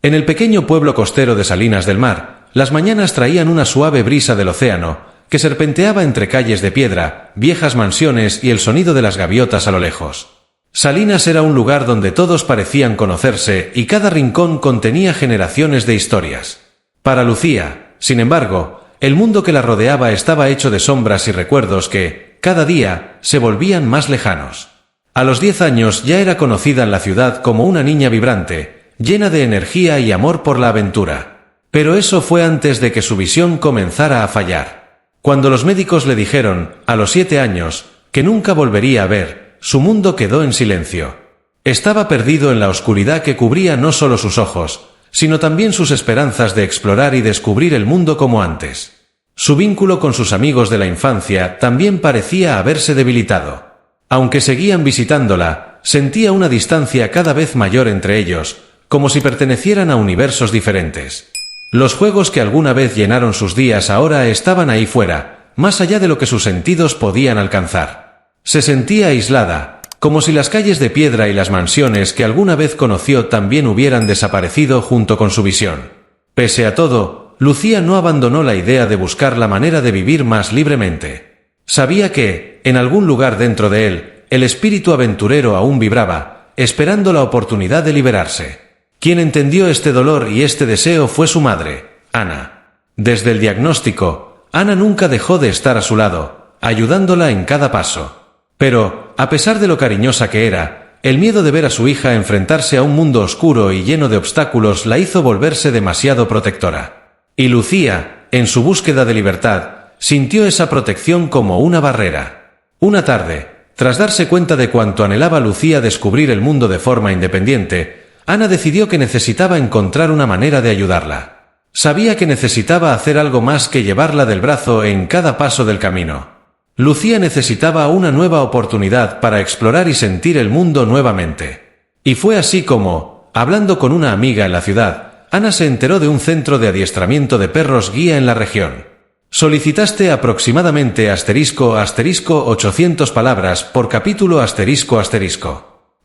En el pequeño pueblo costero de Salinas del Mar, las mañanas traían una suave brisa del océano, que serpenteaba entre calles de piedra, viejas mansiones y el sonido de las gaviotas a lo lejos. Salinas era un lugar donde todos parecían conocerse y cada rincón contenía generaciones de historias. Para Lucía, sin embargo, el mundo que la rodeaba estaba hecho de sombras y recuerdos que, cada día, se volvían más lejanos. A los 10 años ya era conocida en la ciudad como una niña vibrante, llena de energía y amor por la aventura. Pero eso fue antes de que su visión comenzara a fallar. Cuando los médicos le dijeron, a los 7 años, que nunca volvería a ver, su mundo quedó en silencio. Estaba perdido en la oscuridad que cubría no solo sus ojos, sino también sus esperanzas de explorar y descubrir el mundo como antes. Su vínculo con sus amigos de la infancia también parecía haberse debilitado. Aunque seguían visitándola, sentía una distancia cada vez mayor entre ellos, como si pertenecieran a universos diferentes. Los juegos que alguna vez llenaron sus días ahora estaban ahí fuera, más allá de lo que sus sentidos podían alcanzar. Se sentía aislada, como si las calles de piedra y las mansiones que alguna vez conoció también hubieran desaparecido junto con su visión. Pese a todo, Lucía no abandonó la idea de buscar la manera de vivir más libremente. Sabía que, en algún lugar dentro de él, el espíritu aventurero aún vibraba, esperando la oportunidad de liberarse. Quien entendió este dolor y este deseo fue su madre, Ana. Desde el diagnóstico, Ana nunca dejó de estar a su lado, ayudándola en cada paso. Pero, a pesar de lo cariñosa que era, el miedo de ver a su hija enfrentarse a un mundo oscuro y lleno de obstáculos la hizo volverse demasiado protectora. Y Lucía, en su búsqueda de libertad, sintió esa protección como una barrera. Una tarde, tras darse cuenta de cuánto anhelaba Lucía descubrir el mundo de forma independiente, Ana decidió que necesitaba encontrar una manera de ayudarla. Sabía que necesitaba hacer algo más que llevarla del brazo en cada paso del camino. Lucía necesitaba una nueva oportunidad para explorar y sentir el mundo nuevamente. Y fue así como, hablando con una amiga en la ciudad, Ana se enteró de un centro de adiestramiento de perros guía en la región. Solicitaste aproximadamente *800 palabras por capítulo *.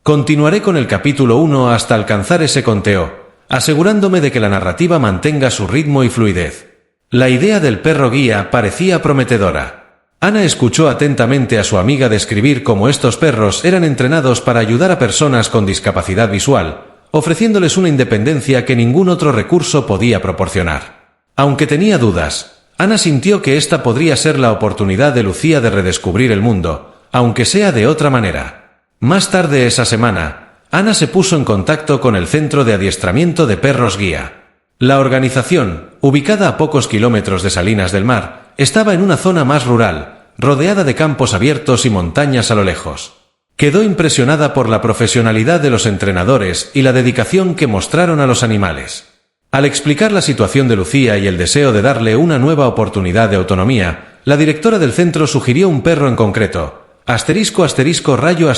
Continuaré con el capítulo 1 hasta alcanzar ese conteo, asegurándome de que la narrativa mantenga su ritmo y fluidez. La idea del perro guía parecía prometedora. Ana escuchó atentamente a su amiga describir cómo estos perros eran entrenados para ayudar a personas con discapacidad visual, ofreciéndoles una independencia que ningún otro recurso podía proporcionar. Aunque tenía dudas, Ana sintió que esta podría ser la oportunidad de Lucía de redescubrir el mundo, aunque sea de otra manera. Más tarde esa semana, Ana se puso en contacto con el Centro de Adiestramiento de Perros Guía. La organización, ubicada a pocos kilómetros de Salinas del Mar, estaba en una zona más rural, rodeada de campos abiertos y montañas a lo lejos. Quedó impresionada por la profesionalidad de los entrenadores y la dedicación que mostraron a los animales. Al explicar la situación de Lucía y el deseo de darle una nueva oportunidad de autonomía, la directora del centro sugirió un perro en concreto, **Rayo**.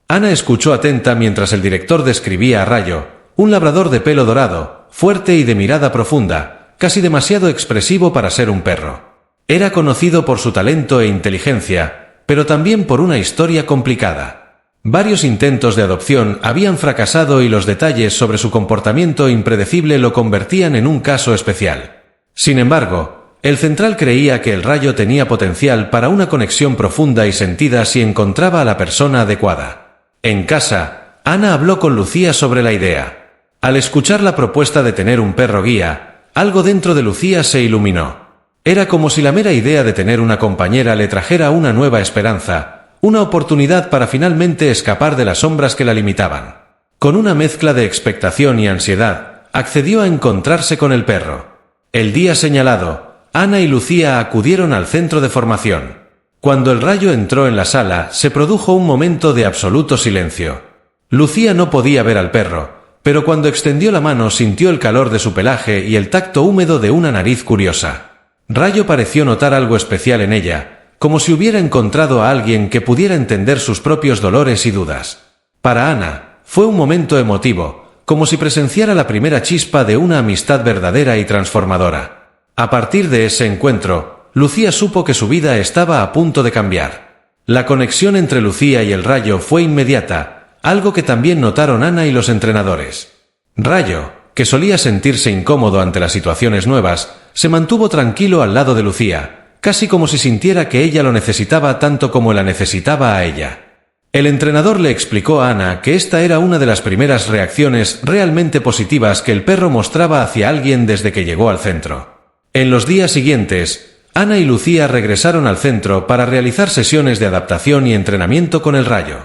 Ana escuchó atenta mientras el director describía a Rayo, un labrador de pelo dorado, fuerte y de mirada profunda, casi demasiado expresivo para ser un perro. Era conocido por su talento e inteligencia, pero también por una historia complicada. Varios intentos de adopción habían fracasado y los detalles sobre su comportamiento impredecible lo convertían en un caso especial. Sin embargo, el central creía que el Rayo tenía potencial para una conexión profunda y sentida si encontraba a la persona adecuada. En casa, Ana habló con Lucía sobre la idea. Al escuchar la propuesta de tener un perro guía, algo dentro de Lucía se iluminó. Era como si la mera idea de tener una compañera le trajera una nueva esperanza, una oportunidad para finalmente escapar de las sombras que la limitaban. Con una mezcla de expectación y ansiedad, accedió a encontrarse con el perro. El día señalado, Ana y Lucía acudieron al centro de formación. Cuando el Rayo entró en la sala, se produjo un momento de absoluto silencio. Lucía no podía ver al perro, pero cuando extendió la mano sintió el calor de su pelaje y el tacto húmedo de una nariz curiosa. Rayo pareció notar algo especial en ella, como si hubiera encontrado a alguien que pudiera entender sus propios dolores y dudas. Para Ana, fue un momento emotivo, como si presenciara la primera chispa de una amistad verdadera y transformadora. A partir de ese encuentro, Lucía supo que su vida estaba a punto de cambiar. La conexión entre Lucía y el Rayo fue inmediata, algo que también notaron Ana y los entrenadores. Rayo, que solía sentirse incómodo ante las situaciones nuevas, se mantuvo tranquilo al lado de Lucía, casi como si sintiera que ella lo necesitaba tanto como la necesitaba a ella. El entrenador le explicó a Ana que esta era una de las primeras reacciones realmente positivas que el perro mostraba hacia alguien desde que llegó al centro. En los días siguientes, Ana y Lucía regresaron al centro para realizar sesiones de adaptación y entrenamiento con el Rayo.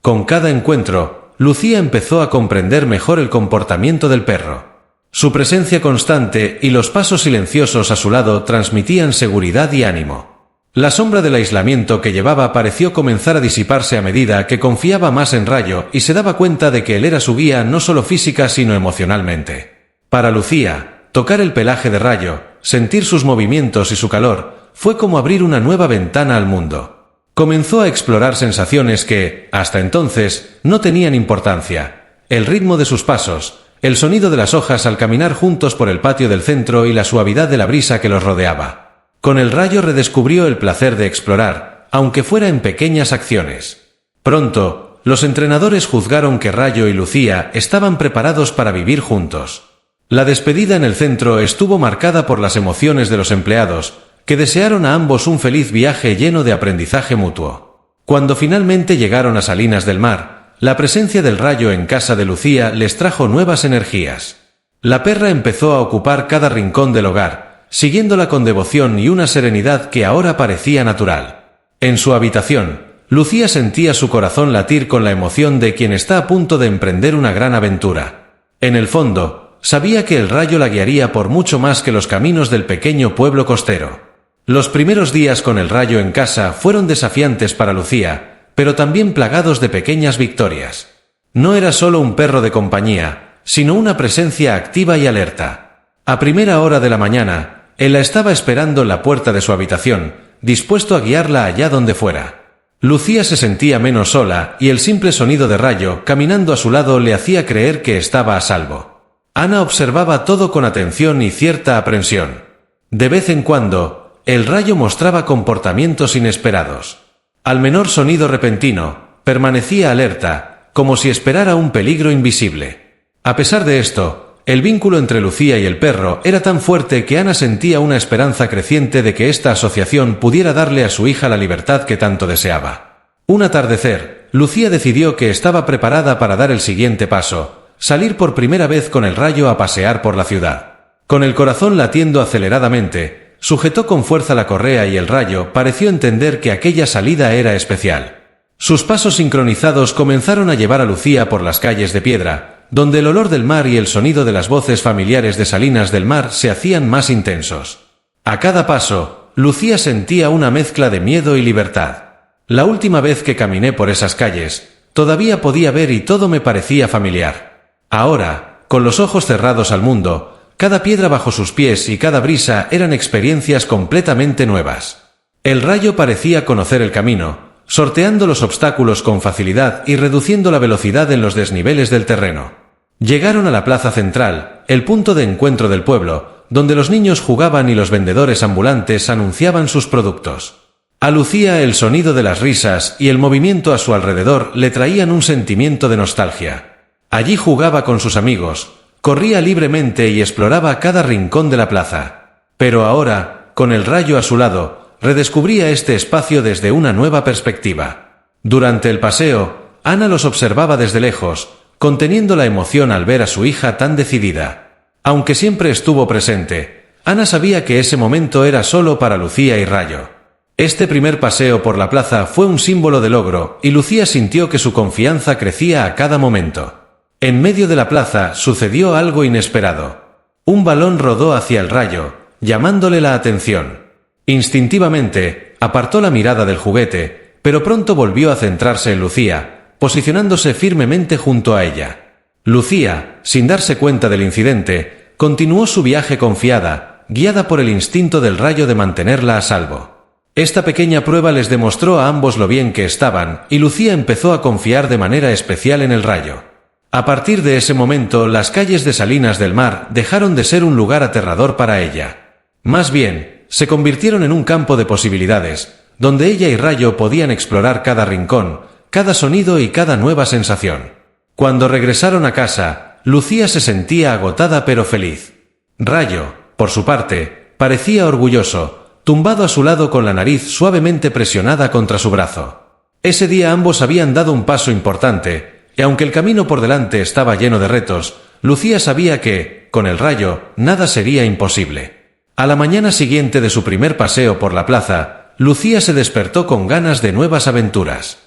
Con cada encuentro, Lucía empezó a comprender mejor el comportamiento del perro. Su presencia constante y los pasos silenciosos a su lado transmitían seguridad y ánimo. La sombra del aislamiento que llevaba pareció comenzar a disiparse a medida que confiaba más en Rayo y se daba cuenta de que él era su guía no solo física sino emocionalmente. Para Lucía, tocar el pelaje de Rayo, sentir sus movimientos y su calor, fue como abrir una nueva ventana al mundo. Comenzó a explorar sensaciones que, hasta entonces, no tenían importancia: el ritmo de sus pasos, el sonido de las hojas al caminar juntos por el patio del centro y la suavidad de la brisa que los rodeaba. Con el Rayo redescubrió el placer de explorar, aunque fuera en pequeñas acciones. Pronto, los entrenadores juzgaron que Rayo y Lucía estaban preparados para vivir juntos. La despedida en el centro estuvo marcada por las emociones de los empleados, que desearon a ambos un feliz viaje lleno de aprendizaje mutuo. Cuando finalmente llegaron a Salinas del Mar, la presencia del Rayo en casa de Lucía les trajo nuevas energías. La perra empezó a ocupar cada rincón del hogar, siguiéndola con devoción y una serenidad que ahora parecía natural. En su habitación, Lucía sentía su corazón latir con la emoción de quien está a punto de emprender una gran aventura. En el fondo, sabía que el Rayo la guiaría por mucho más que los caminos del pequeño pueblo costero. Los primeros días con el Rayo en casa fueron desafiantes para Lucía, pero también plagados de pequeñas victorias. No era solo un perro de compañía, sino una presencia activa y alerta. A primera hora de la mañana, él la estaba esperando en la puerta de su habitación, dispuesto a guiarla allá donde fuera. Lucía se sentía menos sola y el simple sonido de Rayo caminando a su lado le hacía creer que estaba a salvo. Ana observaba todo con atención y cierta aprensión. De vez en cuando, el Rayo mostraba comportamientos inesperados. Al menor sonido repentino, permanecía alerta, como si esperara un peligro invisible. A pesar de esto, el vínculo entre Lucía y el perro era tan fuerte que Ana sentía una esperanza creciente de que esta asociación pudiera darle a su hija la libertad que tanto deseaba. Un atardecer, Lucía decidió que estaba preparada para dar el siguiente paso: salir por primera vez con el Rayo a pasear por la ciudad. Con el corazón latiendo aceleradamente, sujetó con fuerza la correa y el Rayo pareció entender que aquella salida era especial. Sus pasos sincronizados comenzaron a llevar a Lucía por las calles de piedra, donde el olor del mar y el sonido de las voces familiares de Salinas del Mar se hacían más intensos. A cada paso, Lucía sentía una mezcla de miedo y libertad. La última vez que caminé por esas calles, todavía podía ver y todo me parecía familiar. Ahora, con los ojos cerrados al mundo, cada piedra bajo sus pies y cada brisa eran experiencias completamente nuevas. El Rayo parecía conocer el camino, sorteando los obstáculos con facilidad y reduciendo la velocidad en los desniveles del terreno. Llegaron a la plaza central, el punto de encuentro del pueblo, donde los niños jugaban y los vendedores ambulantes anunciaban sus productos. A Lucía el sonido de las risas y el movimiento a su alrededor le traían un sentimiento de nostalgia. Allí jugaba con sus amigos, corría libremente y exploraba cada rincón de la plaza. Pero ahora, con el Rayo a su lado, redescubría este espacio desde una nueva perspectiva. Durante el paseo, Ana los observaba desde lejos, conteniendo la emoción al ver a su hija tan decidida. Aunque siempre estuvo presente, Ana sabía que ese momento era solo para Lucía y Rayo. Este primer paseo por la plaza fue un símbolo de logro, y Lucía sintió que su confianza crecía a cada momento. En medio de la plaza sucedió algo inesperado. Un balón rodó hacia el Rayo, llamándole la atención. Instintivamente, apartó la mirada del juguete, pero pronto volvió a centrarse en Lucía, posicionándose firmemente junto a ella. Lucía, sin darse cuenta del incidente, continuó su viaje confiada, guiada por el instinto del Rayo de mantenerla a salvo. Esta pequeña prueba les demostró a ambos lo bien que estaban, y Lucía empezó a confiar de manera especial en el Rayo. A partir de ese momento, las calles de Salinas del Mar dejaron de ser un lugar aterrador para ella. Más bien, se convirtieron en un campo de posibilidades, donde ella y Rayo podían explorar cada rincón, cada sonido y cada nueva sensación. Cuando regresaron a casa, Lucía se sentía agotada pero feliz. Rayo, por su parte, parecía orgulloso, tumbado a su lado con la nariz suavemente presionada contra su brazo. Ese día ambos habían dado un paso importante, y aunque el camino por delante estaba lleno de retos, Lucía sabía que, con el Rayo, nada sería imposible. A la mañana siguiente de su primer paseo por la plaza, Lucía se despertó con ganas de nuevas aventuras.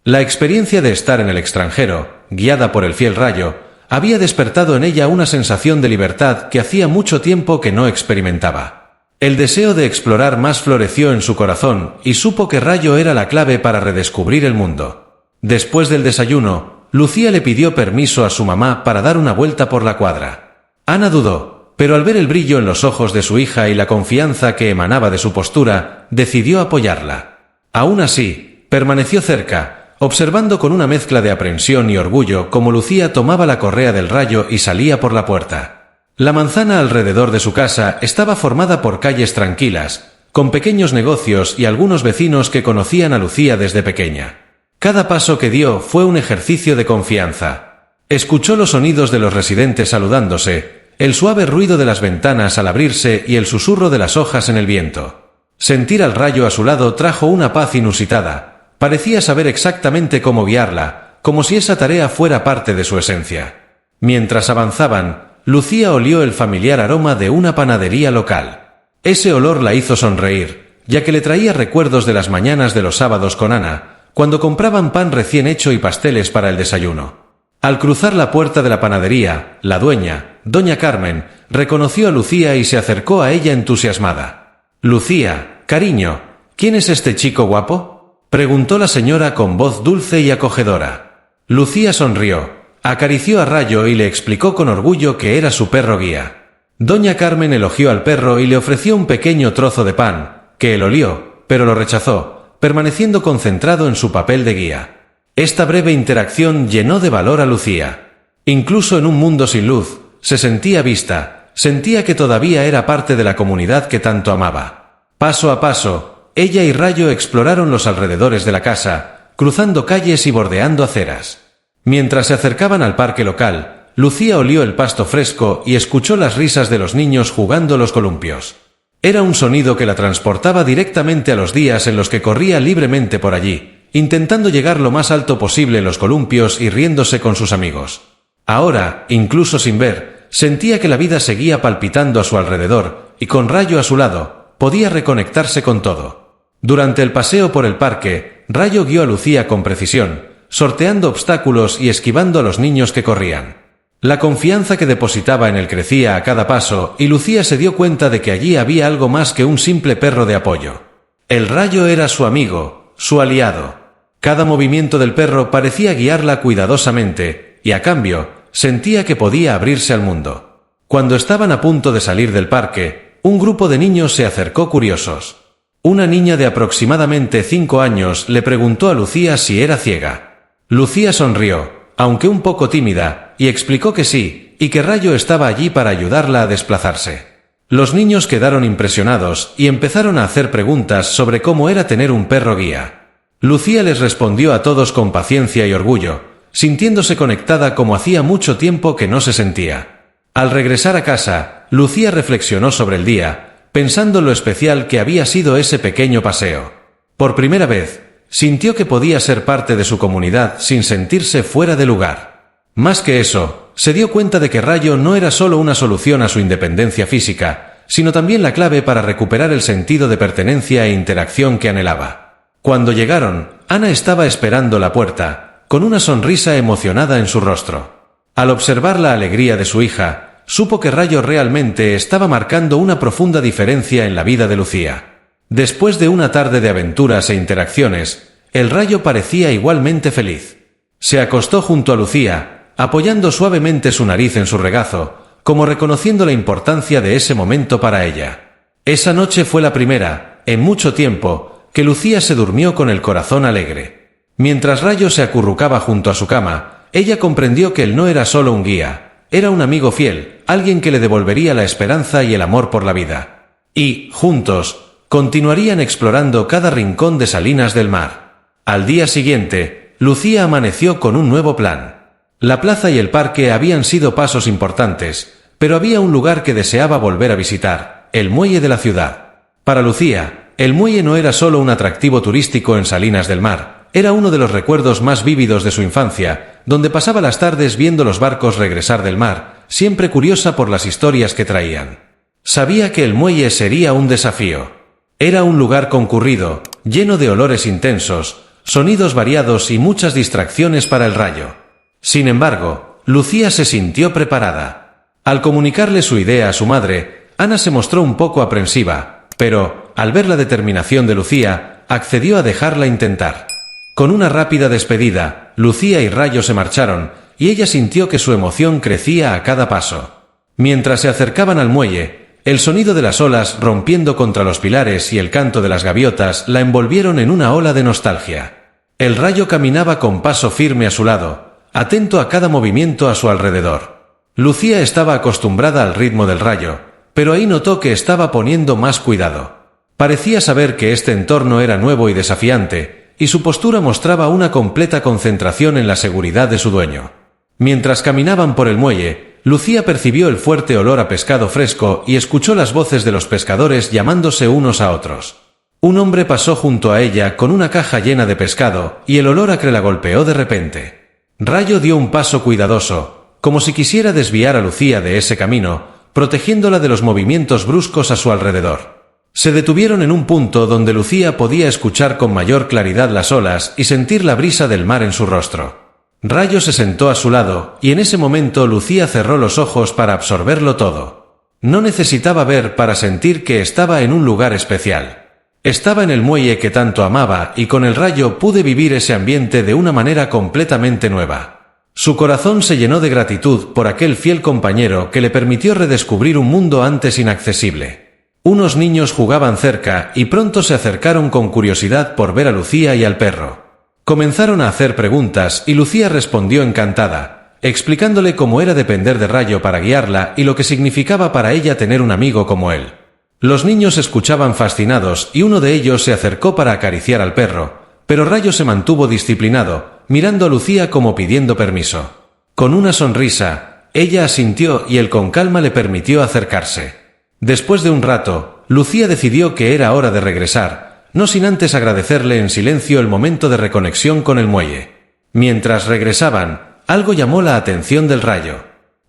La experiencia de estar en el extranjero, guiada por el fiel Rayo, había despertado en ella una sensación de libertad que hacía mucho tiempo que no experimentaba. El deseo de explorar más floreció en su corazón y supo que Rayo era la clave para redescubrir el mundo. Después del desayuno, Lucía le pidió permiso a su mamá para dar una vuelta por la cuadra. Ana dudó, pero al ver el brillo en los ojos de su hija y la confianza que emanaba de su postura, decidió apoyarla. Aún así, permaneció cerca, observando con una mezcla de aprensión y orgullo cómo Lucía tomaba la correa del Rayo y salía por la puerta. La manzana alrededor de su casa estaba formada por calles tranquilas, con pequeños negocios y algunos vecinos que conocían a Lucía desde pequeña. Cada paso que dio fue un ejercicio de confianza. Escuchó los sonidos de los residentes saludándose, el suave ruido de las ventanas al abrirse y el susurro de las hojas en el viento. Sentir al Rayo a su lado trajo una paz inusitada. Parecía saber exactamente cómo guiarla, como si esa tarea fuera parte de su esencia. Mientras avanzaban, Lucía olió el familiar aroma de una panadería local. Ese olor la hizo sonreír, ya que le traía recuerdos de las mañanas de los sábados con Ana, cuando compraban pan recién hecho y pasteles para el desayuno. Al cruzar la puerta de la panadería, la dueña, doña Carmen, reconoció a Lucía y se acercó a ella entusiasmada. «Lucía, cariño, ¿quién es este chico guapo?», preguntó la señora con voz dulce y acogedora. Lucía sonrió, acarició a Rayo y le explicó con orgullo que era su perro guía. Doña Carmen elogió al perro y le ofreció un pequeño trozo de pan, que él olió, pero lo rechazó, permaneciendo concentrado en su papel de guía. Esta breve interacción llenó de valor a Lucía. Incluso en un mundo sin luz, se sentía vista, sentía que todavía era parte de la comunidad que tanto amaba. Paso a paso, ella y Rayo exploraron los alrededores de la casa, cruzando calles y bordeando aceras. Mientras se acercaban al parque local, Lucía olió el pasto fresco y escuchó las risas de los niños jugando los columpios. Era un sonido que la transportaba directamente a los días en los que corría libremente por allí, intentando llegar lo más alto posible en los columpios y riéndose con sus amigos. Ahora, incluso sin ver, sentía que la vida seguía palpitando a su alrededor, y con Rayo a su lado, podía reconectarse con todo. Durante el paseo por el parque, Rayo guió a Lucía con precisión, sorteando obstáculos y esquivando a los niños que corrían. La confianza que depositaba en él crecía a cada paso y Lucía se dio cuenta de que allí había algo más que un simple perro de apoyo. El Rayo era su amigo, su aliado. Cada movimiento del perro parecía guiarla cuidadosamente, y a cambio, sentía que podía abrirse al mundo. Cuando estaban a punto de salir del parque, un grupo de niños se acercó curiosos. Una niña de aproximadamente 5 años le preguntó a Lucía si era ciega. Lucía sonrió, aunque un poco tímida, y explicó que sí, y que Rayo estaba allí para ayudarla a desplazarse. Los niños quedaron impresionados y empezaron a hacer preguntas sobre cómo era tener un perro guía. Lucía les respondió a todos con paciencia y orgullo, sintiéndose conectada como hacía mucho tiempo que no se sentía. Al regresar a casa, Lucía reflexionó sobre el día, pensando en lo especial que había sido ese pequeño paseo. Por primera vez, sintió que podía ser parte de su comunidad sin sentirse fuera de lugar. Más que eso, se dio cuenta de que Rayo no era solo una solución a su independencia física, sino también la clave para recuperar el sentido de pertenencia e interacción que anhelaba. Cuando llegaron, Ana estaba esperando la puerta, con una sonrisa emocionada en su rostro. Al observar la alegría de su hija, supo que Rayo realmente estaba marcando una profunda diferencia en la vida de Lucía. Después de una tarde de aventuras e interacciones, el Rayo parecía igualmente feliz. Se acostó junto a Lucía, apoyando suavemente su nariz en su regazo, como reconociendo la importancia de ese momento para ella. Esa noche fue la primera, en mucho tiempo, que Lucía se durmió con el corazón alegre. Mientras Rayo se acurrucaba junto a su cama, ella comprendió que él no era solo un guía, era un amigo fiel, alguien que le devolvería la esperanza y el amor por la vida. Y, juntos, continuarían explorando cada rincón de Salinas del Mar. Al día siguiente, Lucía amaneció con un nuevo plan. La plaza y el parque habían sido pasos importantes, pero había un lugar que deseaba volver a visitar, el muelle de la ciudad. Para Lucía, el muelle no era solo un atractivo turístico en Salinas del Mar, era uno de los recuerdos más vívidos de su infancia, donde pasaba las tardes viendo los barcos regresar del mar, siempre curiosa por las historias que traían. Sabía que el muelle sería un desafío. Era un lugar concurrido, lleno de olores intensos, sonidos variados y muchas distracciones para el Rayo. Sin embargo, Lucía se sintió preparada. Al comunicarle su idea a su madre, Ana se mostró un poco aprensiva, pero, al ver la determinación de Lucía, accedió a dejarla intentar. Con una rápida despedida, Lucía y Rayo se marcharon, y ella sintió que su emoción crecía a cada paso. Mientras se acercaban al muelle, el sonido de las olas rompiendo contra los pilares y el canto de las gaviotas la envolvieron en una ola de nostalgia. El Rayo caminaba con paso firme a su lado, atento a cada movimiento a su alrededor. Lucía estaba acostumbrada al ritmo del Rayo, pero ahí notó que estaba poniendo más cuidado. Parecía saber que este entorno era nuevo y desafiante, y su postura mostraba una completa concentración en la seguridad de su dueño. Mientras caminaban por el muelle, Lucía percibió el fuerte olor a pescado fresco y escuchó las voces de los pescadores llamándose unos a otros. Un hombre pasó junto a ella con una caja llena de pescado, y el olor acre la golpeó de repente. Rayo dio un paso cuidadoso, como si quisiera desviar a Lucía de ese camino, protegiéndola de los movimientos bruscos a su alrededor. Se detuvieron en un punto donde Lucía podía escuchar con mayor claridad las olas y sentir la brisa del mar en su rostro. Rayo se sentó a su lado, y en ese momento Lucía cerró los ojos para absorberlo todo. No necesitaba ver para sentir que estaba en un lugar especial. Estaba en el muelle que tanto amaba, y con el Rayo pude vivir ese ambiente de una manera completamente nueva. Su corazón se llenó de gratitud por aquel fiel compañero que le permitió redescubrir un mundo antes inaccesible. Unos niños jugaban cerca y pronto se acercaron con curiosidad por ver a Lucía y al perro. Comenzaron a hacer preguntas y Lucía respondió encantada, explicándole cómo era depender de Rayo para guiarla y lo que significaba para ella tener un amigo como él. Los niños escuchaban fascinados y uno de ellos se acercó para acariciar al perro, pero Rayo se mantuvo disciplinado, mirando a Lucía como pidiendo permiso. Con una sonrisa, ella asintió y él con calma le permitió acercarse. Después de un rato, Lucía decidió que era hora de regresar, no sin antes agradecerle en silencio el momento de reconexión con el muelle. Mientras regresaban, algo llamó la atención del Rayo.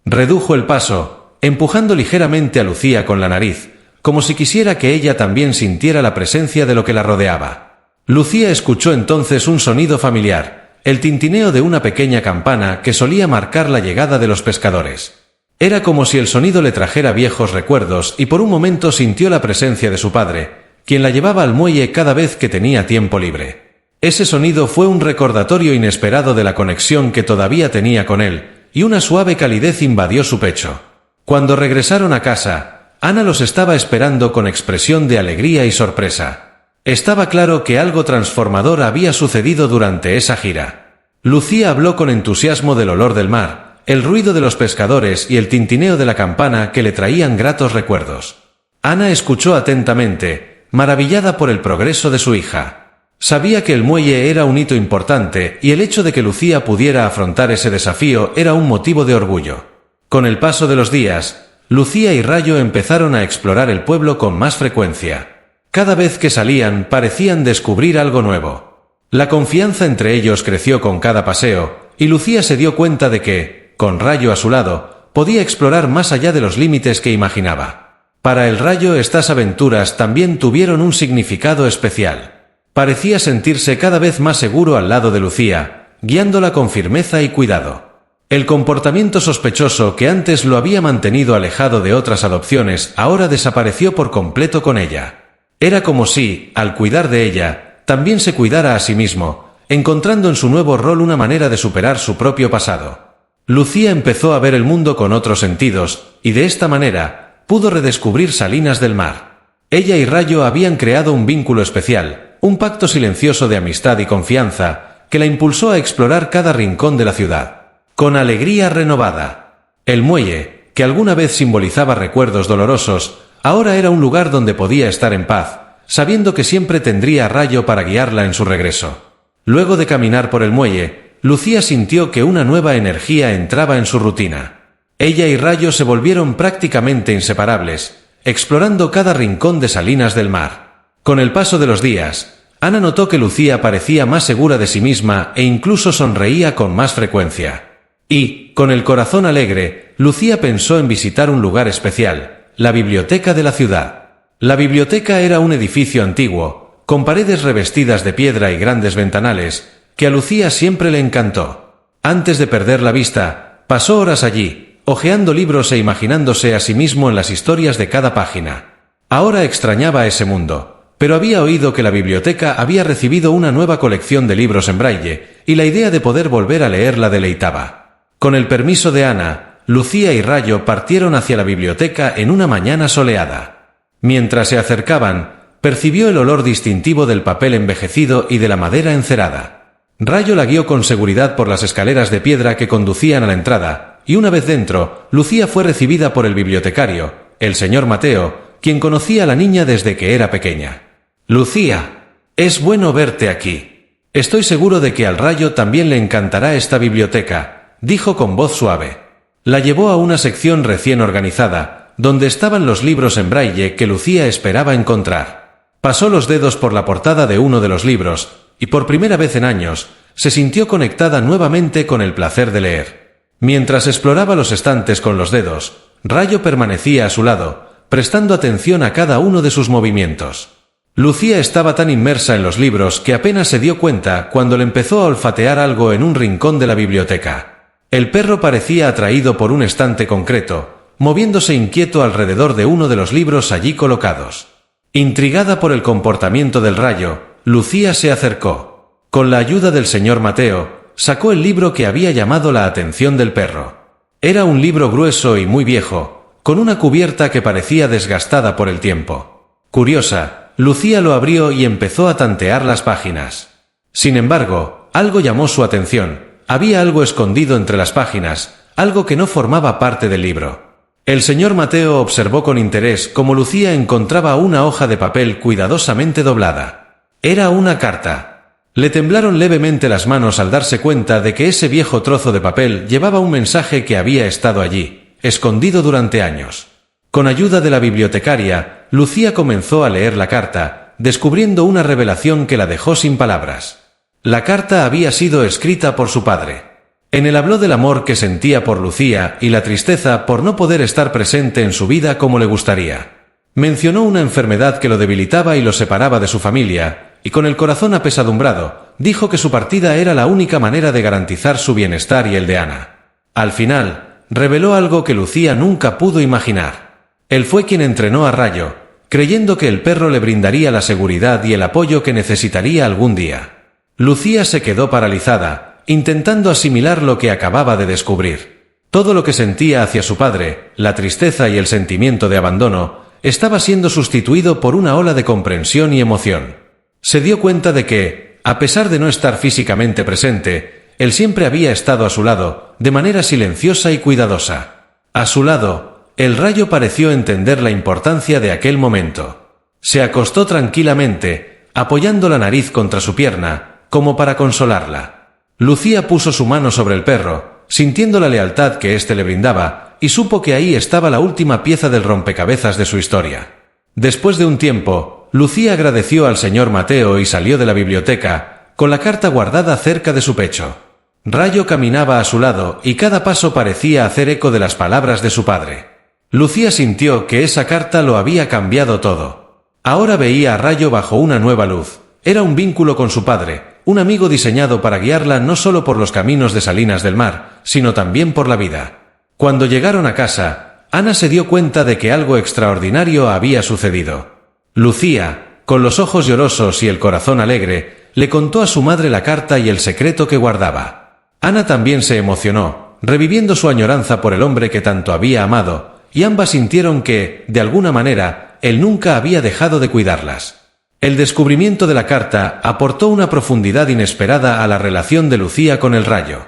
Redujo el paso, empujando ligeramente a Lucía con la nariz, como si quisiera que ella también sintiera la presencia de lo que la rodeaba. Lucía escuchó entonces un sonido familiar, el tintineo de una pequeña campana que solía marcar la llegada de los pescadores. Era como si el sonido le trajera viejos recuerdos y por un momento sintió la presencia de su padre, quien la llevaba al muelle cada vez que tenía tiempo libre. Ese sonido fue un recordatorio inesperado de la conexión que todavía tenía con él, y una suave calidez invadió su pecho. Cuando regresaron a casa, Ana los estaba esperando con expresión de alegría y sorpresa. Estaba claro que algo transformador había sucedido durante esa gira. Lucía habló con entusiasmo del olor del mar, el ruido de los pescadores y el tintineo de la campana que le traían gratos recuerdos. Ana escuchó atentamente, maravillada por el progreso de su hija. Sabía que el muelle era un hito importante y el hecho de que Lucía pudiera afrontar ese desafío era un motivo de orgullo. Con el paso de los días, Lucía y Rayo empezaron a explorar el pueblo con más frecuencia. Cada vez que salían parecían descubrir algo nuevo. La confianza entre ellos creció con cada paseo, y Lucía se dio cuenta de que, con Rayo a su lado, podía explorar más allá de los límites que imaginaba. Para el Rayo estas aventuras también tuvieron un significado especial. Parecía sentirse cada vez más seguro al lado de Lucía, guiándola con firmeza y cuidado. El comportamiento sospechoso que antes lo había mantenido alejado de otras adopciones ahora desapareció por completo con ella. Era como si, al cuidar de ella, también se cuidara a sí mismo, encontrando en su nuevo rol una manera de superar su propio pasado. Lucía empezó a ver el mundo con otros sentidos, y de esta manera, pudo redescubrir Salinas del Mar. Ella y Rayo habían creado un vínculo especial, un pacto silencioso de amistad y confianza, que la impulsó a explorar cada rincón de la ciudad. Con alegría renovada. El muelle, que alguna vez simbolizaba recuerdos dolorosos, ahora era un lugar donde podía estar en paz, sabiendo que siempre tendría a Rayo para guiarla en su regreso. Luego de caminar por el muelle, Lucía sintió que una nueva energía entraba en su rutina. Ella y Rayo se volvieron prácticamente inseparables, explorando cada rincón de Salinas del Mar. Con el paso de los días, Ana notó que Lucía parecía más segura de sí misma e incluso sonreía con más frecuencia. Y, con el corazón alegre, Lucía pensó en visitar un lugar especial, la biblioteca de la ciudad. La biblioteca era un edificio antiguo, con paredes revestidas de piedra y grandes ventanales, que a Lucía siempre le encantó. Antes de perder la vista, pasó horas allí, hojeando libros e imaginándose a sí mismo en las historias de cada página. Ahora extrañaba ese mundo, pero había oído que la biblioteca había recibido una nueva colección de libros en braille, y la idea de poder volver a leer la deleitaba. Con el permiso de Ana, Lucía y Rayo partieron hacia la biblioteca en una mañana soleada. Mientras se acercaban, percibió el olor distintivo del papel envejecido y de la madera encerada. Rayo la guió con seguridad por las escaleras de piedra que conducían a la entrada, y una vez dentro, Lucía fue recibida por el bibliotecario, el señor Mateo, quien conocía a la niña desde que era pequeña. «Lucía, es bueno verte aquí. Estoy seguro de que al Rayo también le encantará esta biblioteca», dijo con voz suave. La llevó a una sección recién organizada, donde estaban los libros en braille que Lucía esperaba encontrar. Pasó los dedos por la portada de uno de los libros, y por primera vez en años, se sintió conectada nuevamente con el placer de leer. Mientras exploraba los estantes con los dedos, Rayo permanecía a su lado, prestando atención a cada uno de sus movimientos. Lucía estaba tan inmersa en los libros que apenas se dio cuenta cuando le empezó a olfatear algo en un rincón de la biblioteca. El perro parecía atraído por un estante concreto, moviéndose inquieto alrededor de uno de los libros allí colocados. Intrigada por el comportamiento del Rayo, Lucía se acercó. Con la ayuda del señor Mateo, sacó el libro que había llamado la atención del perro. Era un libro grueso y muy viejo, con una cubierta que parecía desgastada por el tiempo. Curiosa, Lucía lo abrió y empezó a tantear las páginas. Sin embargo, algo llamó su atención. Había algo escondido entre las páginas, algo que no formaba parte del libro. El señor Mateo observó con interés cómo Lucía encontraba una hoja de papel cuidadosamente doblada. Era una carta. Le temblaron levemente las manos al darse cuenta de que ese viejo trozo de papel llevaba un mensaje que había estado allí, escondido durante años. Con ayuda de la bibliotecaria, Lucía comenzó a leer la carta, descubriendo una revelación que la dejó sin palabras. La carta había sido escrita por su padre. En él habló del amor que sentía por Lucía y la tristeza por no poder estar presente en su vida como le gustaría. Mencionó una enfermedad que lo debilitaba y lo separaba de su familia, y con el corazón apesadumbrado, dijo que su partida era la única manera de garantizar su bienestar y el de Ana. Al final, reveló algo que Lucía nunca pudo imaginar. Él fue quien entrenó a Rayo, creyendo que el perro le brindaría la seguridad y el apoyo que necesitaría algún día. Lucía se quedó paralizada, intentando asimilar lo que acababa de descubrir. Todo lo que sentía hacia su padre, la tristeza y el sentimiento de abandono, estaba siendo sustituido por una ola de comprensión y emoción. Se dio cuenta de que, a pesar de no estar físicamente presente, él siempre había estado a su lado, de manera silenciosa y cuidadosa. A su lado, el Rayo pareció entender la importancia de aquel momento. Se acostó tranquilamente, apoyando la nariz contra su pierna, como para consolarla. Lucía puso su mano sobre el perro, sintiendo la lealtad que éste le brindaba, y supo que ahí estaba la última pieza del rompecabezas de su historia. Después de un tiempo, Lucía agradeció al señor Mateo y salió de la biblioteca, con la carta guardada cerca de su pecho. Rayo caminaba a su lado y cada paso parecía hacer eco de las palabras de su padre. Lucía sintió que esa carta lo había cambiado todo. Ahora veía a Rayo bajo una nueva luz. Era un vínculo con su padre, un amigo diseñado para guiarla no solo por los caminos de Salinas del Mar, sino también por la vida. Cuando llegaron a casa, Ana se dio cuenta de que algo extraordinario había sucedido. Lucía, con los ojos llorosos y el corazón alegre, le contó a su madre la carta y el secreto que guardaba. Ana también se emocionó, reviviendo su añoranza por el hombre que tanto había amado, y ambas sintieron que, de alguna manera, él nunca había dejado de cuidarlas. El descubrimiento de la carta aportó una profundidad inesperada a la relación de Lucía con el Rayo.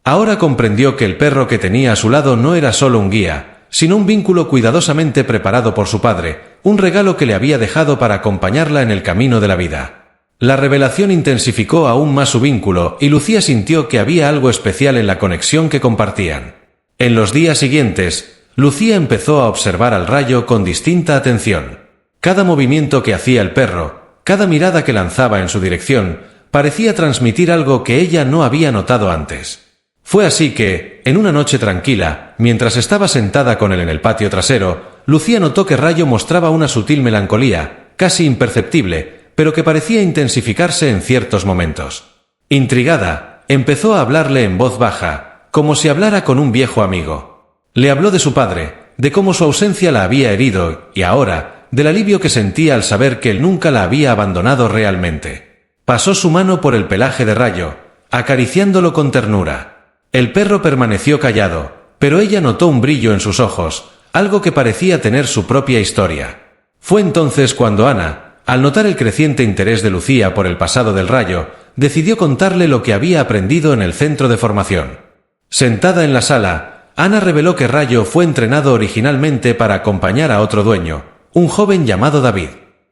Ahora comprendió que el perro que tenía a su lado no era solo un guía, sino un vínculo cuidadosamente preparado por su padre, un regalo que le había dejado para acompañarla en el camino de la vida. La revelación intensificó aún más su vínculo y Lucía sintió que había algo especial en la conexión que compartían. En los días siguientes, Lucía empezó a observar al Rayo con distinta atención. Cada movimiento que hacía el perro, cada mirada que lanzaba en su dirección, parecía transmitir algo que ella no había notado antes. Fue así que, en una noche tranquila, mientras estaba sentada con él en el patio trasero, Lucía notó que Rayo mostraba una sutil melancolía, casi imperceptible, pero que parecía intensificarse en ciertos momentos. Intrigada, empezó a hablarle en voz baja, como si hablara con un viejo amigo. Le habló de su padre, de cómo su ausencia la había herido, y ahora, del alivio que sentía al saber que él nunca la había abandonado realmente. Pasó su mano por el pelaje de Rayo, acariciándolo con ternura. El perro permaneció callado, pero ella notó un brillo en sus ojos, algo que parecía tener su propia historia. Fue entonces cuando Ana, al notar el creciente interés de Lucía por el pasado del Rayo, decidió contarle lo que había aprendido en el centro de formación. Sentada en la sala, Ana reveló que Rayo fue entrenado originalmente para acompañar a otro dueño, un joven llamado David.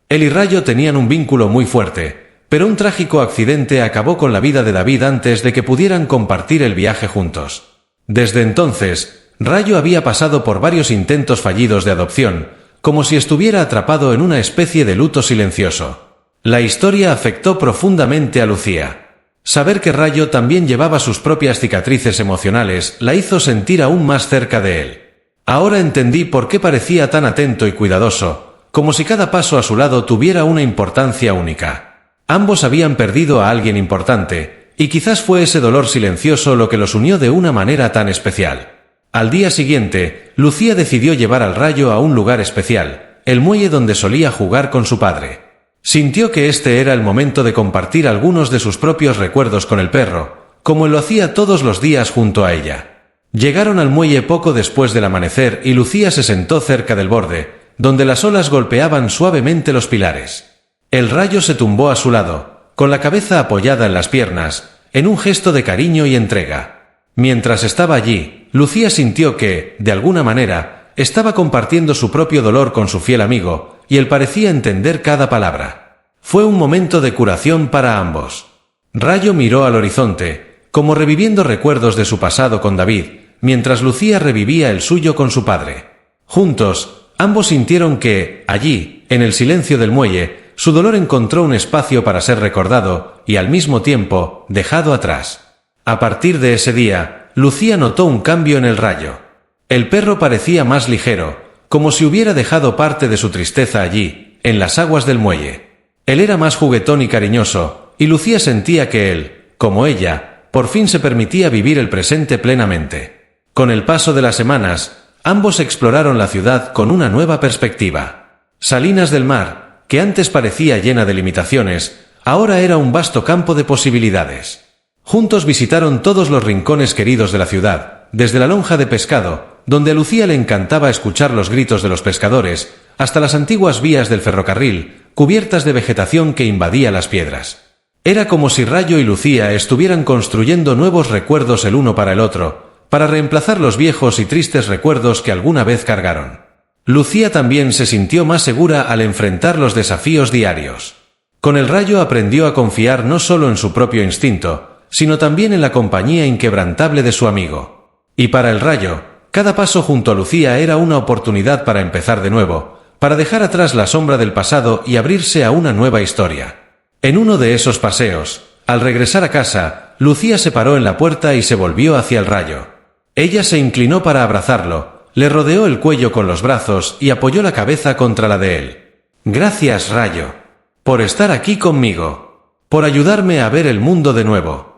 Él y Rayo tenían un vínculo muy fuerte, pero un trágico accidente acabó con la vida de David antes de que pudieran compartir el viaje juntos. Desde entonces, Rayo había pasado por varios intentos fallidos de adopción, como si estuviera atrapado en una especie de luto silencioso. La historia afectó profundamente a Lucía. Saber que Rayo también llevaba sus propias cicatrices emocionales la hizo sentir aún más cerca de él. Ahora entendí por qué parecía tan atento y cuidadoso, como si cada paso a su lado tuviera una importancia única. Ambos habían perdido a alguien importante, y quizás fue ese dolor silencioso lo que los unió de una manera tan especial. Al día siguiente, Lucía decidió llevar al Rayo a un lugar especial, el muelle donde solía jugar con su padre. Sintió que este era el momento de compartir algunos de sus propios recuerdos con el perro, como él lo hacía todos los días junto a ella. Llegaron al muelle poco después del amanecer y Lucía se sentó cerca del borde, donde las olas golpeaban suavemente los pilares. El Rayo se tumbó a su lado, con la cabeza apoyada en las piernas, en un gesto de cariño y entrega. Mientras estaba allí, Lucía sintió que, de alguna manera, estaba compartiendo su propio dolor con su fiel amigo, y él parecía entender cada palabra. Fue un momento de curación para ambos. Rayo miró al horizonte, como reviviendo recuerdos de su pasado con David, mientras Lucía revivía el suyo con su padre. Juntos, ambos sintieron que, allí, en el silencio del muelle, su dolor encontró un espacio para ser recordado y, al mismo tiempo, dejado atrás. A partir de ese día, Lucía notó un cambio en el Rayo. El perro parecía más ligero, como si hubiera dejado parte de su tristeza allí, en las aguas del muelle. Él era más juguetón y cariñoso, y Lucía sentía que él, como ella, por fin se permitía vivir el presente plenamente. Con el paso de las semanas, ambos exploraron la ciudad con una nueva perspectiva. Salinas del Mar, que antes parecía llena de limitaciones, ahora era un vasto campo de posibilidades. Juntos visitaron todos los rincones queridos de la ciudad, desde la lonja de pescado, donde a Lucía le encantaba escuchar los gritos de los pescadores, hasta las antiguas vías del ferrocarril, cubiertas de vegetación que invadía las piedras. Era como si Rayo y Lucía estuvieran construyendo nuevos recuerdos el uno para el otro, para reemplazar los viejos y tristes recuerdos que alguna vez cargaron. Lucía también se sintió más segura al enfrentar los desafíos diarios. Con el Rayo aprendió a confiar no solo en su propio instinto, sino también en la compañía inquebrantable de su amigo. Y para el Rayo, cada paso junto a Lucía era una oportunidad para empezar de nuevo, para dejar atrás la sombra del pasado y abrirse a una nueva historia. En uno de esos paseos, al regresar a casa, Lucía se paró en la puerta y se volvió hacia el Rayo. Ella se inclinó para abrazarlo, le rodeó el cuello con los brazos y apoyó la cabeza contra la de él. «Gracias, Rayo, por estar aquí conmigo, por ayudarme a ver el mundo de nuevo».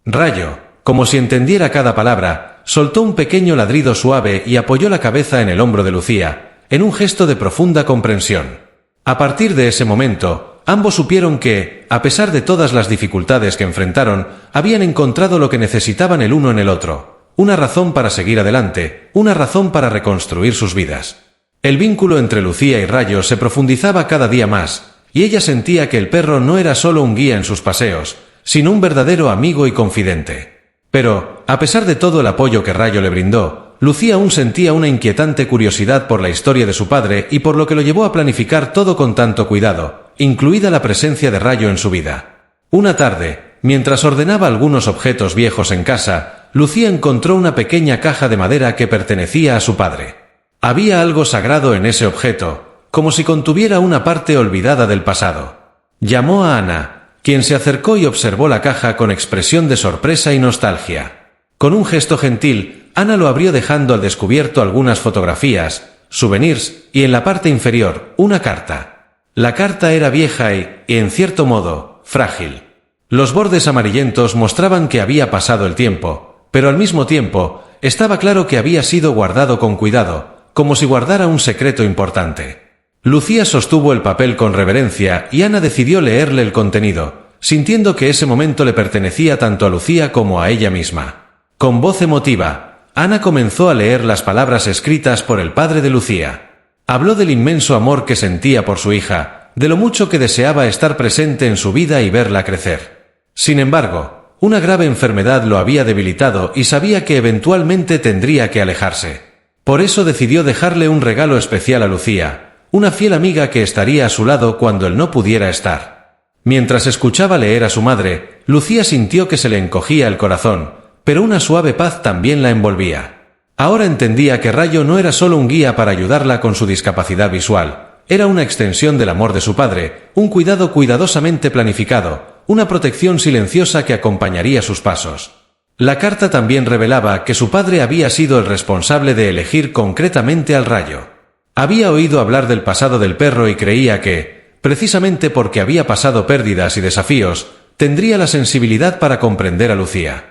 Rayo, como si entendiera cada palabra, soltó un pequeño ladrido suave y apoyó la cabeza en el hombro de Lucía, en un gesto de profunda comprensión. A partir de ese momento, ambos supieron que, a pesar de todas las dificultades que enfrentaron, habían encontrado lo que necesitaban el uno en el otro, una razón para seguir adelante, una razón para reconstruir sus vidas. El vínculo entre Lucía y Rayo se profundizaba cada día más, y ella sentía que el perro no era solo un guía en sus paseos, sino un verdadero amigo y confidente. Pero, a pesar de todo el apoyo que Rayo le brindó, Lucía aún sentía una inquietante curiosidad por la historia de su padre y por lo que lo llevó a planificar todo con tanto cuidado, incluida la presencia de Rayo en su vida. Una tarde, mientras ordenaba algunos objetos viejos en casa, Lucía encontró una pequeña caja de madera que pertenecía a su padre. Había algo sagrado en ese objeto, como si contuviera una parte olvidada del pasado. Llamó a Ana, quien se acercó y observó la caja con expresión de sorpresa y nostalgia. Con un gesto gentil, Ana lo abrió dejando al descubierto algunas fotografías, souvenirs y en la parte inferior, una carta. La carta era vieja y, en cierto modo, frágil. Los bordes amarillentos mostraban que había pasado el tiempo, pero al mismo tiempo, estaba claro que había sido guardado con cuidado, como si guardara un secreto importante. Lucía sostuvo el papel con reverencia y Ana decidió leerle el contenido, sintiendo que ese momento le pertenecía tanto a Lucía como a ella misma. Con voz emotiva, Ana comenzó a leer las palabras escritas por el padre de Lucía. Habló del inmenso amor que sentía por su hija, de lo mucho que deseaba estar presente en su vida y verla crecer. Sin embargo, una grave enfermedad lo había debilitado y sabía que eventualmente tendría que alejarse. Por eso decidió dejarle un regalo especial a Lucía, una fiel amiga que estaría a su lado cuando él no pudiera estar. Mientras escuchaba leer a su madre, Lucía sintió que se le encogía el corazón, pero una suave paz también la envolvía. Ahora entendía que Rayo no era solo un guía para ayudarla con su discapacidad visual, era una extensión del amor de su padre, un cuidado cuidadosamente planificado, una protección silenciosa que acompañaría sus pasos. La carta también revelaba que su padre había sido el responsable de elegir concretamente al Rayo. Había oído hablar del pasado del perro y creía que, precisamente porque había pasado pérdidas y desafíos, tendría la sensibilidad para comprender a Lucía.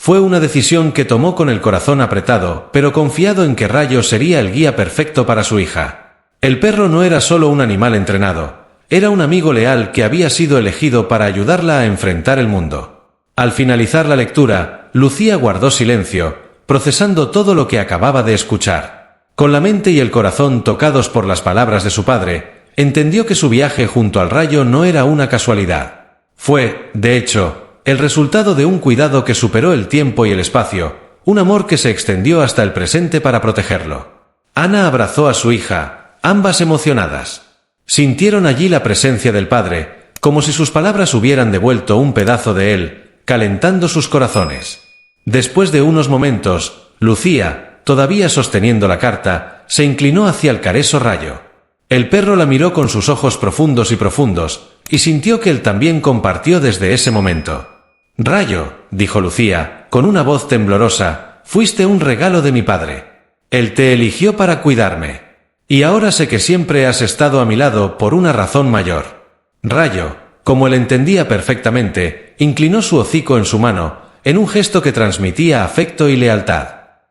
Fue una decisión que tomó con el corazón apretado, pero confiado en que Rayo sería el guía perfecto para su hija. El perro no era solo un animal entrenado, era un amigo leal que había sido elegido para ayudarla a enfrentar el mundo. Al finalizar la lectura, Lucía guardó silencio, procesando todo lo que acababa de escuchar. Con la mente y el corazón tocados por las palabras de su padre, entendió que su viaje junto al Rayo no era una casualidad. Fue, de hecho, el resultado de un cuidado que superó el tiempo y el espacio, un amor que se extendió hasta el presente para protegerlo. Ana abrazó a su hija, ambas emocionadas. Sintieron allí la presencia del padre, como si sus palabras hubieran devuelto un pedazo de él, calentando sus corazones. Después de unos momentos, Lucía, todavía sosteniendo la carta, se inclinó hacia el careso Rayo. El perro la miró con sus ojos profundos, y sintió que él también compartió desde ese momento. «Rayo», dijo Lucía, con una voz temblorosa, «fuiste un regalo de mi padre. Él te eligió para cuidarme. Y ahora sé que siempre has estado a mi lado por una razón mayor». Rayo, como él entendía perfectamente, inclinó su hocico en su mano, en un gesto que transmitía afecto y lealtad.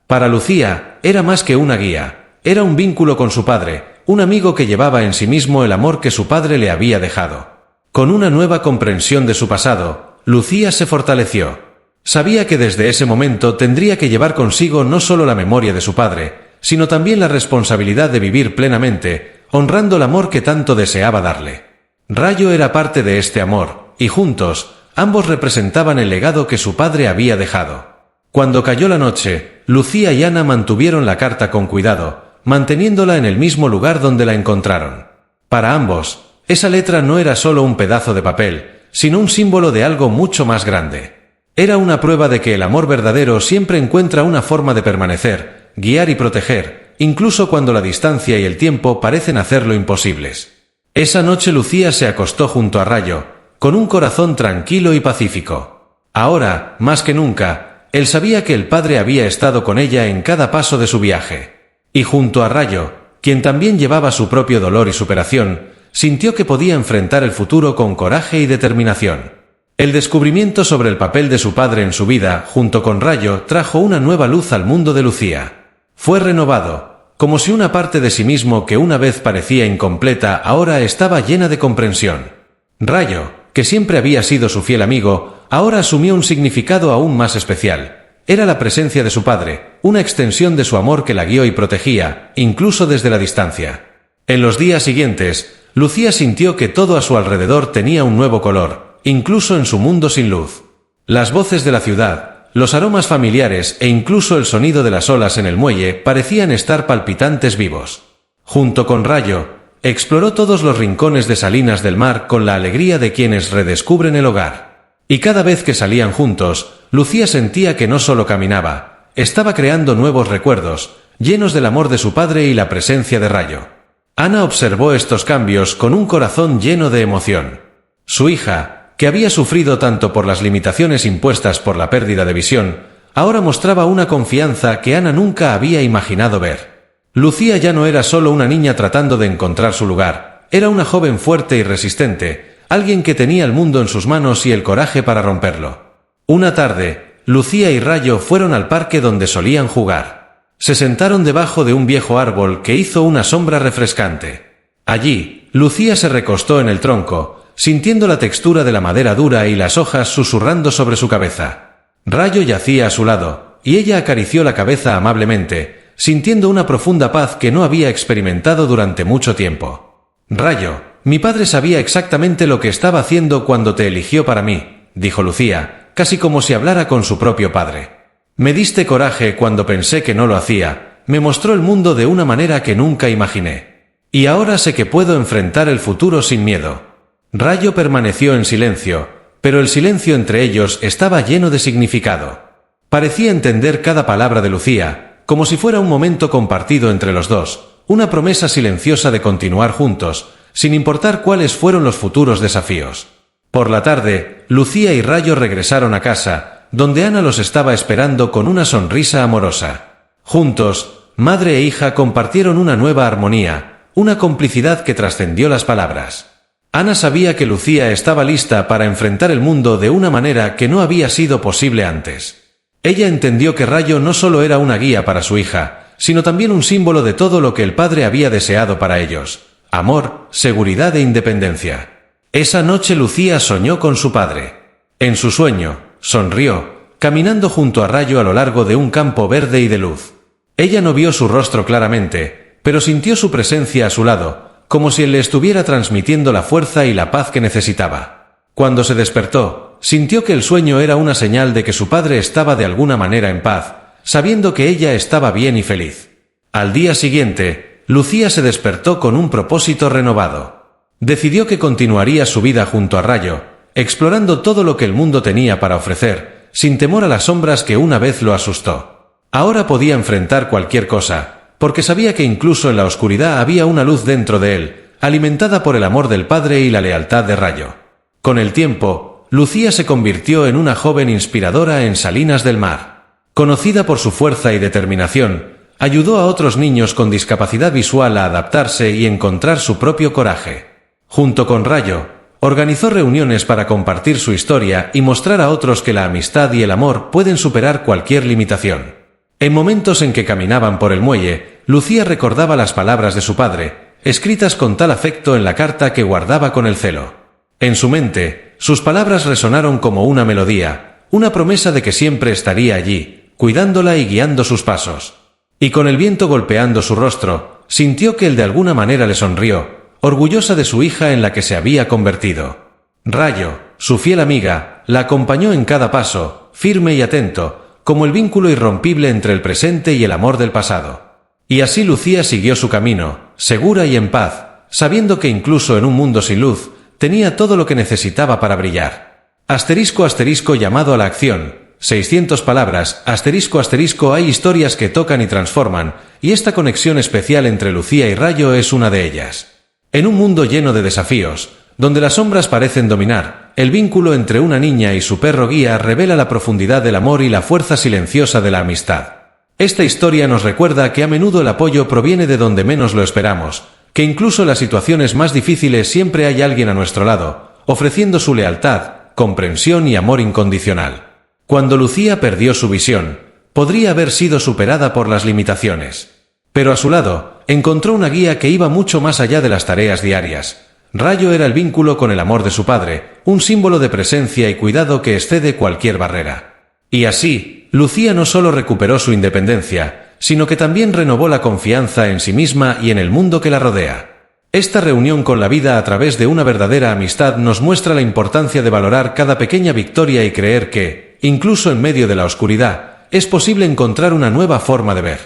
Para Lucía, era más que una guía, era un vínculo con su padre, un amigo que llevaba en sí mismo el amor que su padre le había dejado. Con una nueva comprensión de su pasado, Lucía se fortaleció. Sabía que desde ese momento tendría que llevar consigo no solo la memoria de su padre, sino también la responsabilidad de vivir plenamente, honrando el amor que tanto deseaba darle. Rayo era parte de este amor, y juntos, ambos representaban el legado que su padre había dejado. Cuando cayó la noche, Lucía y Ana mantuvieron la carta con cuidado, manteniéndola en el mismo lugar donde la encontraron. Para ambos, esa letra no era solo un pedazo de papel, sino un símbolo de algo mucho más grande. Era una prueba de que el amor verdadero siempre encuentra una forma de permanecer, guiar y proteger, incluso cuando la distancia y el tiempo parecen hacerlo imposibles. Esa noche Lucía se acostó junto a Rayo, con un corazón tranquilo y pacífico. Ahora, más que nunca, él sabía que el padre había estado con ella en cada paso de su viaje. Y junto a Rayo, quien también llevaba su propio dolor y superación, sintió que podía enfrentar el futuro con coraje y determinación. El descubrimiento sobre el papel de su padre en su vida, junto con Rayo, trajo una nueva luz al mundo de Lucía. Fue renovado, como si una parte de sí mismo que una vez parecía incompleta ahora estaba llena de comprensión. Rayo, que siempre había sido su fiel amigo, ahora asumió un significado aún más especial. Era la presencia de su padre, una extensión de su amor que la guió y protegía, incluso desde la distancia. En los días siguientes, Lucía sintió que todo a su alrededor tenía un nuevo color, incluso en su mundo sin luz. Las voces de la ciudad, los aromas familiares e incluso el sonido de las olas en el muelle parecían estar palpitantes vivos. Junto con Rayo, exploró todos los rincones de Salinas del Mar con la alegría de quienes redescubren el hogar. Y cada vez que salían juntos, Lucía sentía que no solo caminaba, estaba creando nuevos recuerdos, llenos del amor de su padre y la presencia de Rayo. Ana observó estos cambios con un corazón lleno de emoción. Su hija, que había sufrido tanto por las limitaciones impuestas por la pérdida de visión, ahora mostraba una confianza que Ana nunca había imaginado ver. Lucía ya no era solo una niña tratando de encontrar su lugar, era una joven fuerte y resistente, alguien que tenía el mundo en sus manos y el coraje para romperlo. Una tarde, Lucía y Rayo fueron al parque donde solían jugar. Se sentaron debajo de un viejo árbol que hizo una sombra refrescante. Allí, Lucía se recostó en el tronco, sintiendo la textura de la madera dura y las hojas susurrando sobre su cabeza. Rayo yacía a su lado, y ella acarició la cabeza amablemente, sintiendo una profunda paz que no había experimentado durante mucho tiempo. «Rayo, mi padre sabía exactamente lo que estaba haciendo cuando te eligió para mí», dijo Lucía, casi como si hablara con su propio padre. «Me diste coraje cuando pensé que no lo hacía, me mostró el mundo de una manera que nunca imaginé. Y ahora sé que puedo enfrentar el futuro sin miedo». Rayo permaneció en silencio, pero el silencio entre ellos estaba lleno de significado. Parecía entender cada palabra de Lucía, como si fuera un momento compartido entre los dos, una promesa silenciosa de continuar juntos, sin importar cuáles fueron los futuros desafíos. Por la tarde, Lucía y Rayo regresaron a casa, donde Ana los estaba esperando con una sonrisa amorosa. Juntos, madre e hija compartieron una nueva armonía, una complicidad que trascendió las palabras. Ana sabía que Lucía estaba lista para enfrentar el mundo de una manera que no había sido posible antes. Ella entendió que Rayo no solo era una guía para su hija, sino también un símbolo de todo lo que el padre había deseado para ellos: amor, seguridad e independencia. Esa noche Lucía soñó con su padre. En su sueño, sonrió, caminando junto a Rayo a lo largo de un campo verde y de luz. Ella no vio su rostro claramente, pero sintió su presencia a su lado, como si él le estuviera transmitiendo la fuerza y la paz que necesitaba. Cuando se despertó, sintió que el sueño era una señal de que su padre estaba de alguna manera en paz, sabiendo que ella estaba bien y feliz. Al día siguiente, Lucía se despertó con un propósito renovado. Decidió que continuaría su vida junto a Rayo, explorando todo lo que el mundo tenía para ofrecer, sin temor a las sombras que una vez lo asustó. Ahora podía enfrentar cualquier cosa, porque sabía que incluso en la oscuridad había una luz dentro de él, alimentada por el amor del padre y la lealtad de Rayo. Con el tiempo, Lucía se convirtió en una joven inspiradora en Salinas del Mar. Conocida por su fuerza y determinación, ayudó a otros niños con discapacidad visual a adaptarse y encontrar su propio coraje. Junto con Rayo, organizó reuniones para compartir su historia y mostrar a otros que la amistad y el amor pueden superar cualquier limitación. En momentos en que caminaban por el muelle, Lucía recordaba las palabras de su padre, escritas con tal afecto en la carta que guardaba con el celo. En su mente, sus palabras resonaron como una melodía, una promesa de que siempre estaría allí, cuidándola y guiando sus pasos. Y con el viento golpeando su rostro, sintió que él de alguna manera le sonrió, orgullosa de su hija en la que se había convertido. Rayo, su fiel amiga, la acompañó en cada paso, firme y atento, como el vínculo irrompible entre el presente y el amor del pasado. Y así Lucía siguió su camino, segura y en paz, sabiendo que incluso en un mundo sin luz, tenía todo lo que necesitaba para brillar. Asterisco asterisco llamado a la acción, 600 palabras, asterisco asterisco hay historias que tocan y transforman, y esta conexión especial entre Lucía y Rayo es una de ellas. En un mundo lleno de desafíos, donde las sombras parecen dominar, el vínculo entre una niña y su perro guía revela la profundidad del amor y la fuerza silenciosa de la amistad. Esta historia nos recuerda que a menudo el apoyo proviene de donde menos lo esperamos, que incluso en las situaciones más difíciles siempre hay alguien a nuestro lado, ofreciendo su lealtad, comprensión y amor incondicional. Cuando Lucía perdió su visión, podría haber sido superada por las limitaciones. Pero a su lado, encontró una guía que iba mucho más allá de las tareas diarias. Rayo era el vínculo con el amor de su padre, un símbolo de presencia y cuidado que excede cualquier barrera. Y así, Lucía no solo recuperó su independencia, sino que también renovó la confianza en sí misma y en el mundo que la rodea. Esta reunión con la vida a través de una verdadera amistad nos muestra la importancia de valorar cada pequeña victoria y creer que, incluso en medio de la oscuridad, es posible encontrar una nueva forma de ver.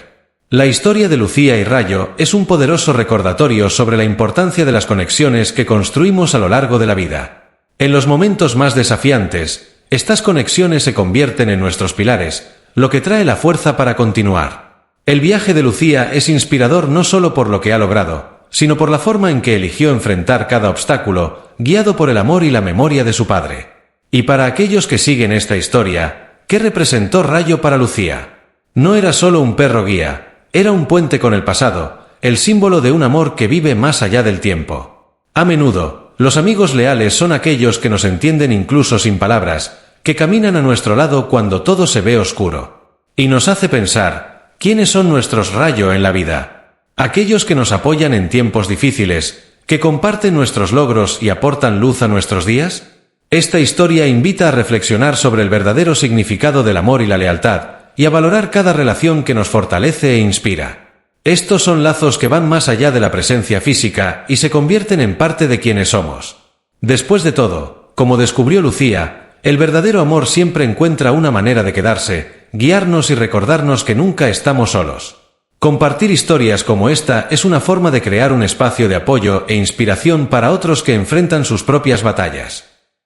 La historia de Lucía y Rayo es un poderoso recordatorio sobre la importancia de las conexiones que construimos a lo largo de la vida. En los momentos más desafiantes, estas conexiones se convierten en nuestros pilares, lo que trae la fuerza para continuar. El viaje de Lucía es inspirador no solo por lo que ha logrado, sino por la forma en que eligió enfrentar cada obstáculo, guiado por el amor y la memoria de su padre. Y para aquellos que siguen esta historia, ¿qué representó Rayo para Lucía? No era solo un perro guía, era un puente con el pasado, el símbolo de un amor que vive más allá del tiempo. A menudo, los amigos leales son aquellos que nos entienden incluso sin palabras, que caminan a nuestro lado cuando todo se ve oscuro. Y nos hace pensar, ¿quiénes son nuestros Rayo en la vida? Aquellos que nos apoyan en tiempos difíciles, que comparten nuestros logros y aportan luz a nuestros días. Esta historia invita a reflexionar sobre el verdadero significado del amor y la lealtad, y a valorar cada relación que nos fortalece e inspira. Estos son lazos que van más allá de la presencia física y se convierten en parte de quienes somos. Después de todo, como descubrió Lucía, el verdadero amor siempre encuentra una manera de quedarse, guiarnos y recordarnos que nunca estamos solos. Compartir historias como esta es una forma de crear un espacio de apoyo e inspiración para otros que enfrentan sus propias batallas.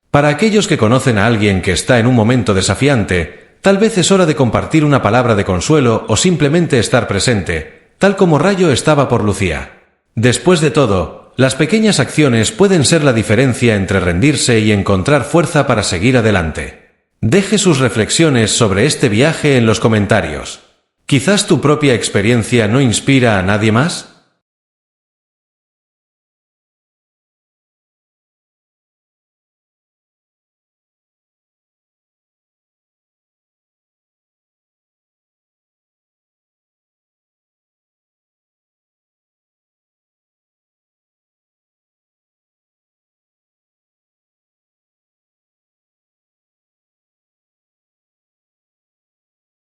Para aquellos que conocen a alguien que está en un momento desafiante, tal vez es hora de compartir una palabra de consuelo o simplemente estar presente, tal como Rayo estaba por Lucía. Después de todo, las pequeñas acciones pueden ser la diferencia entre rendirse y encontrar fuerza para seguir adelante. Deje sus reflexiones sobre este viaje en los comentarios. Quizás tu propia experiencia no inspira a nadie más.